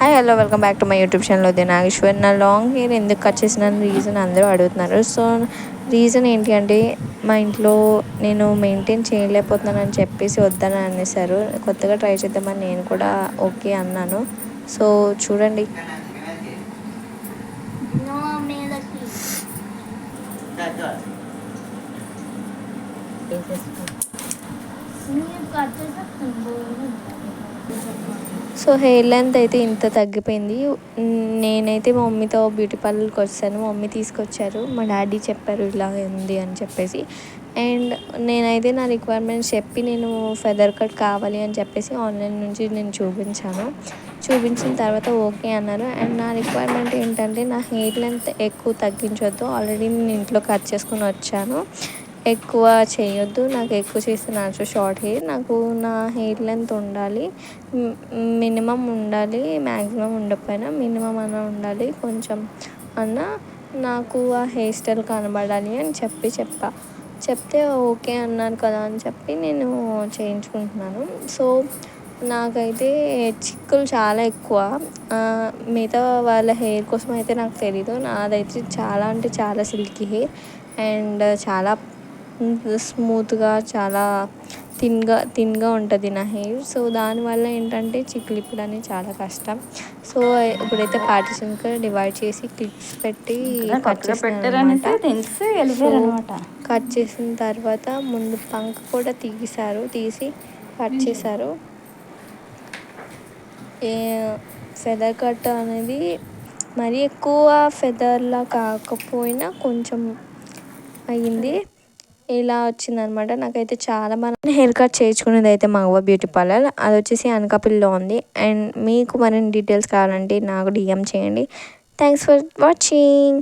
Hi hello welcome back to my YouTube channel Udaya Nageswar. నా long hair ఎందుకు cut చేసిన reason అందరూ అడుగుతున్నారు. సో రీజన్ ఏంటి అంటే మా ఇంట్లో నేను మెయింటైన్ చేయలేకపోతున్నానని చెప్పేసి వద్దని అనేసారు. కొత్తగా ట్రై చేద్దామని నేను కూడా ఓకే అన్నాను. సో చూడండి. సో హెయిర్ లెంత్ అయితే ఇంత తగ్గిపోయింది. నేనైతే మా మమ్మీతో బ్యూటీ పార్లర్కి వచ్చాను. మా మమ్మీ తీసుకొచ్చారు, మా డాడీ చెప్పారు ఇలా ఉంది అని చెప్పేసి. అండ్ నేనైతే నా రిక్వైర్మెంట్స్ చెప్పి నేను ఫెదర్ కట్ కావాలి అని చెప్పేసి ఆన్లైన్ నుంచి నేను చూపించిన తర్వాత ఓకే అన్నారు. అండ్ నా రిక్వైర్మెంట్ ఏంటంటే నా హెయిర్ లెంత్ ఎక్కువ తగ్గించొద్దు. ఆల్రెడీ నేను ఇంట్లో కట్ చేసుకుని వచ్చాను. ఎక్కువ చేయొద్దు, నాకు ఎక్కువ చేస్తే నాకు షార్ట్ హెయిర్, నాకు నా హెయిర్ లెంత్ ఉండాలి, మినిమం ఉండాలి, మ్యాక్సిమం ఉండకపోయినా మినిమం అన్న ఉండాలి, కొంచెం అన్న నాకు ఆ హెయిర్ స్టైల్ కనబడాలి అని చెప్తే ఓకే అన్నారు కదా అని చెప్పి నేను చేయించుకుంటున్నాను. సో నాకైతే చిక్కులు చాలా ఎక్కువ. మిగతా వాళ్ళ హెయిర్ కోసం అయితే నాకు తెలీదు, నాదైతే చాలా అంటే చాలా సిల్కీ హెయిర్ అండ్ చాలా స్మూత్గా, చాలా థిన్గా ఉంటుంది నా హెయిర్. సో దానివల్ల ఏంటంటే చిక్కులు ఇప్పడానికి చాలా కష్టం. సో ఇప్పుడైతే పార్టీషన్గా డివైడ్ చేసి క్లిప్స్ పెట్టి కట్ చేసాను అనమాట. సో కట్ చేసిన తర్వాత ముందు పంక్ కూడా తీసి కట్ చేశారు. ఫెదర్ కట్ అనేది మరీ ఎక్కువ ఫెదర్లా కాకపోయినా కొంచెం అయ్యింది, ఇలా వచ్చిందనమాట. నాకైతే చాలా బాగా హెయిర్ కట్ చేయించుకునేది అయితే మా అవ్వ బ్యూటీ పార్లర్, అది వచ్చేసి అనకాపల్లిలో ఉంది. అండ్ మీకు మరిన్ని డీటెయిల్స్ కావాలంటే నాకు డిఎం చేయండి. Thanks for watching.